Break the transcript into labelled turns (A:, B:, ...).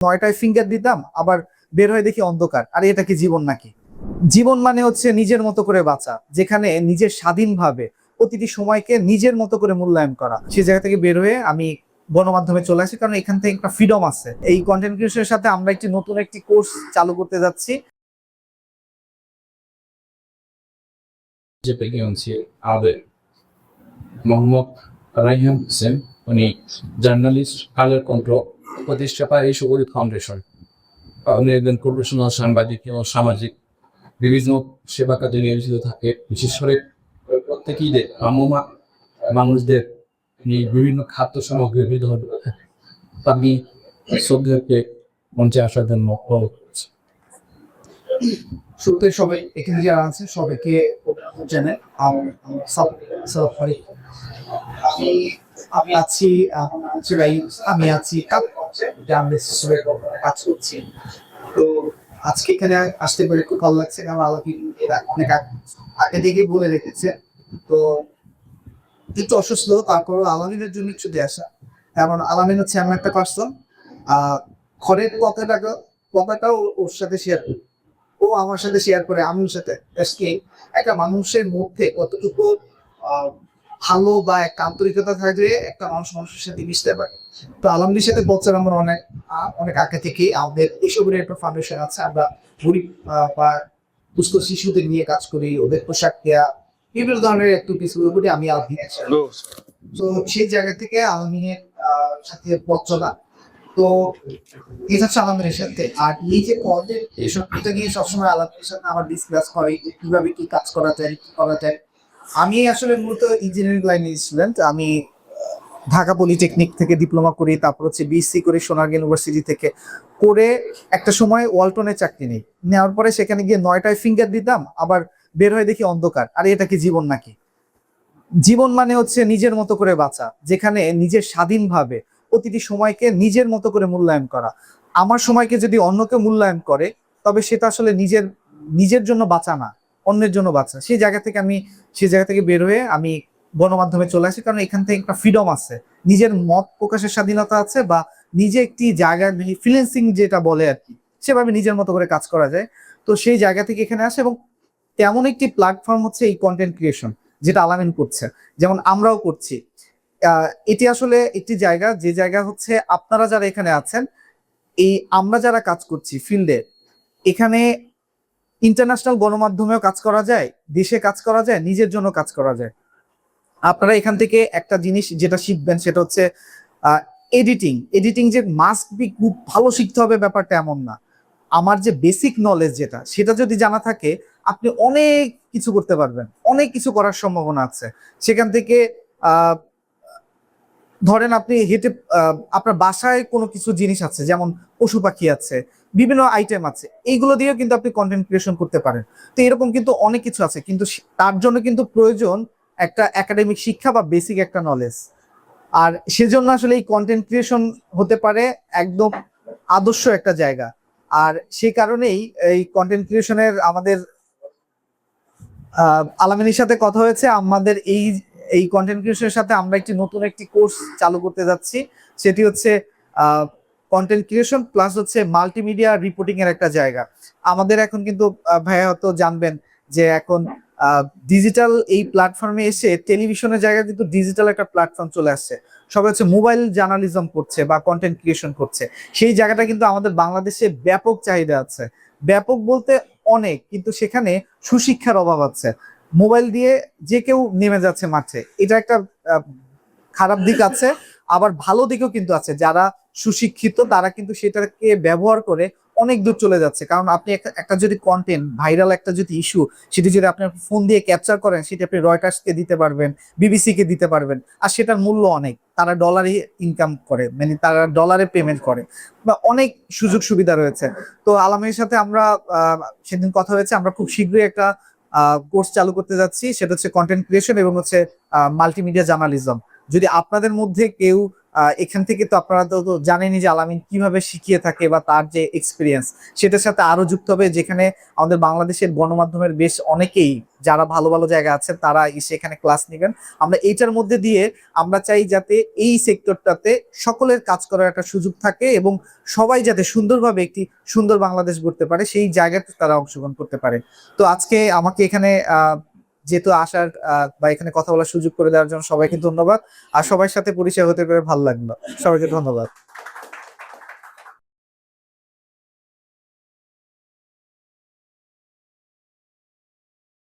A: 9টায় finger দিতাম, আবার বের হয়ে দেখি অন্ধকার। আর এটা কি জীবন নাকি? জীবন মানে হচ্ছে নিজের মতো করে বাঁচা, যেখানে নিজের স্বাধীনভাবে প্রতিটি সময়কে নিজের মতো করে মূল্যায়ন করা। সেই জায়গা থেকে বের হয়ে আমি গণমাধ্যমে চলে আসি, কারণ এখান থেকে একটা ফ্রিডম আছে। এই কন্টেন্ট ক্রিয়েশনের সাথে আমরা নতুন একটি কোর্স চালু করতে যাচ্ছি।
B: যে প্রেগনেন্সি আবে মোহাম্মদ রাইহান হোসেন, উনি জার্নালিস্ট, কালের কণ্ঠ প্রতিষ্ঠাতা এই সুগরি ফাউন্ডেশন। উনি একজন প্রফেশনাল সাংবাদিক এবং সামাজিক বিভিন্ন সেবা কাজে নিয়োজিত থাকে। বিশেষ করে প্রত্যেকই মানুষদের বিভিন্ন খাদ্য সামগ্রী বিতরণ। আমি শ্রদ্ধেয়কে মঞ্চে আসার জন্য
A: শুরুতে সবাই এখানে যারা আছে সবাইকে জানাই আমি আছি আমি আছি কাজ করছি। তো আজকে এখানে আসতে পেরে খুব ভালো লাগছে, কারণ আগে থেকে বলে রেখেছে। তো একটু অসুস্থ, তারপর আলামিনের জন্য ছুটে আসা। এমন আলামিন হচ্ছে এমন একটা পার্সন, ঘরের কথাটাও ওর সাথে শেয়ার করি, ও আমার সাথে শেয়ার করে, আমি ওর সাথে। একটা মানুষের মধ্যে কতটুকু ভালো বা একটা আন্তরিকতা থাকলে একটা মানুষের সাথে মিশতে পারে। তো আলমগীর সাথে বলছেন আমরা অনেক আগে থেকে আমাদের এসবের একটা ফাউন্ডেশন আছে। আমরা গরিব বা দুস্থ শিশুদের নিয়ে কাজ করি, ওদের পোশাক দেওয়া, বিভিন্ন ধরনের অ্যাক্টিভিটিসগুলো করি আমি আলমিনের। তো সেই জায়গা থেকে আলমিনের সাথে পথ চলা। তো এটা হচ্ছে আলমের সাথে। আর এই যে কলেজ এসবটা নিয়ে সবসময় আলমের সাথে আমার ডিসকাস করে কিভাবে কি কাজ করা যায়, কি করা যায়। আমি আসলে মূলত ইঞ্জিনিয়ারিং লাইনের স্টুডেন্ট। আমি ঢাকা পলিটেকনিক থেকে ডিপ্লোমা করি, তারপর হচ্ছে বিএসসি করি সোনারগাঁ ইউনিভার্সিটি থেকে। করে একটা সময় ওয়ালটনে চাকরি নেই, নেওয়ার পরে সেখানে গিয়ে 9টায় ফিঙ্গার দিতাম, আবার বের হয়ে দেখি অন্ধকার। আর এটা কি জীবন নাকি? জীবন মানে হচ্ছে নিজের মতো করে বাঁচা, যেখানে নিজের স্বাধীনভাবে প্রতিটি সময়কে নিজের মতো করে মূল্যায়ন করা। আমার সময়কে যদি অন্যকে মূল্যায়ন করে, তবে সেটা আসলে নিজের জন্য বাঁচা না, অন্যের জন্য বাঁচা। সেই জায়গা থেকে বের হয়ে আমি গণমাধ্যমে চলে আসি, কারণ এখান থেকে একটা ফ্রিডম আছে, নিজের মত প্রকাশের স্বাধীনতা আছে, বা নিজে একটি জায়গায় ফ্রিল্যান্সিং যেটা বলে আর কি, সেভাবে নিজের মতো করে কাজ করা যায়। তো সেই জায়গা থেকে এখানে আসে, এবং তেমন একটি প্ল্যাটফর্ম হচ্ছে এই কন্টেন্ট ক্রিয়েশন, যেটা আলামিন করছে, যেমন আমরাও করছি। এটি আসলে একটি জায়গা, যে জায়গা হচ্ছে আপনারা যারা এখানে আছেন, এই আমরা যারা কাজ করছি ফিল্ডে, এখানে ইন্টারন্যাশনাল গণমাধ্যমেও কাজ করা যায়, দেশে কাজ করা যায়, নিজের জন্য কাজ করা যায়। আপনারা এখান থেকে একটা জিনিস যেটা শিখবেন সেটা হচ্ছে এডিটিং যে মাস্ট বি খুব ভালো শিখতে হবে ব্যাপারটা এমন না। আমার যে বেসিক নলেজ সেটা যদি জানা থাকে, আপনি অনেক কিছু করতে পারবেন, অনেক কিছু করার সম্ভাবনা আছে। সেখান থেকে ধরেন আপনি আপনার বাসায় কোনো কিছু জিনিস আছে, যেমন পশু পাখি আছে, বিভিন্ন আইটেম আছে, এইগুলো দিয়েও কিন্তু আপনি কন্টেন্ট ক্রিয়েশন করতে পারেন। তো এরকম কিন্তু অনেক কিছু আছে, কিন্তু তার জন্য কিন্তু প্রয়োজন একটা একাডেমিক শিক্ষা বা বেসিক একটা নলেজ। আর সেজন্য আসলে এই কন্টেন্ট ক্রিয়েশন হতে পারে একদম আদর্শ একটা জায়গা। আর সেই কারণেই এই কন্টেন্ট ক্রিয়েশনের আমাদের আলামিনের সাথে কথা হয়েছে। আমাদের এই কন্টেন্ট ক্রিয়েশনের সাথে আমরা নতুন একটি কোর্স চালু করতে যাচ্ছি। সেটি হচ্ছে কন্টেন্ট ক্রিয়েশন প্লাস হচ্ছে মাল্টিমিডিয়া রিপোর্টিং এর একটা জায়গা। আমাদের এখন কিন্তু ভাইয়া হয়তো জানবেন যে এখন ডিজিটাল এই প্ল্যাটফর্মে এসে টেলিভিশনের জায়গায় কিন্তু ডিজিটাল একটা প্ল্যাটফর্ম চলে আসছে। সবাই হচ্ছে মোবাইল জার্নালিজম করছে বা কন্টেন্ট ক্রিয়েশন করছে। সেই জায়গাটা কিন্তু আমাদের বাংলাদেশে ব্যাপক চাহিদা আছে। ব্যাপক বলতে অনেক, কিন্তু সেখানে সুশিক্ষার অভাব আছে। মোবাইল দিয়ে যে কেউ নেমে যাচ্ছে মাঠে, এটা একটা খারাপ দিক আছে। আবার ভালো দিকও কিন্তু আছে, যারা সুশিক্ষিত তারা কিন্তু সেটাকে ব্যবহার করে অনেক দূর চলে যাচ্ছে। কারণ আপনি একটা যদি কন্টেন্ট ভাইরাল, একটা যদি ইস্যু, সেটি যদি আপনার ফোন দিয়ে ক্যাপচার করেন, সেটা আপনি রয়টার্সকে দিতে পারবেন, বিবিসি কে দিতে পারবেন। আর সেটার মূল্য অনেক, তারা ডলারে ইনকাম করে, মানে তারা ডলারে পেমেন্ট করে, বা অনেক সুযোগ সুবিধা রয়েছে। তো আলামের সাথে আমরা সেদিন কথা হয়েছে, আমরা খুব শীঘ্রই একটা কোর্স চালু করতে যাচ্ছি। সেটা হচ্ছে কন্টেন্ট ক্রিয়েশন এবং হচ্ছে মাল্টিমিডিয়া জার্নালিজম। যদি আপনাদের মধ্যে কেউ
C: এখান থেকে তো আপনারা তো জানেনই যে আলামিন কিভাবে শিখিয়ে থাকে বা তার যে এক্সপিরিয়েন্স সেটার সাথে আরো যুক্ত হবে, যেখানে আমাদের বাংলাদেশের গণমাধ্যমের বেশ অনেকেই যারা ভালো ভালো জায়গা আছেন তারা এসে এখানে ক্লাস নেবেন। আমরা এইটার মধ্যে দিয়ে আমরা চাই যাতে এই সেক্টরটাতে সকলের কাজ করার একটা সুযোগ থাকে এবং সবাই যাতে সুন্দরভাবে একটি সুন্দর বাংলাদেশ গড়তে পারে সেই জায়গাতে তারা অংশগ্রহণ করতে পারে। তো আজকে আমাকে এখানে যেহেতু আসার বা এখানে কথা বলার সুযোগ করে দেওয়ার জন্য সবাইকে ধন্যবাদ। আর সবার সাথে পরিচয় হতে পেরে ভালো লাগলো। সবাইকে ধন্যবাদ।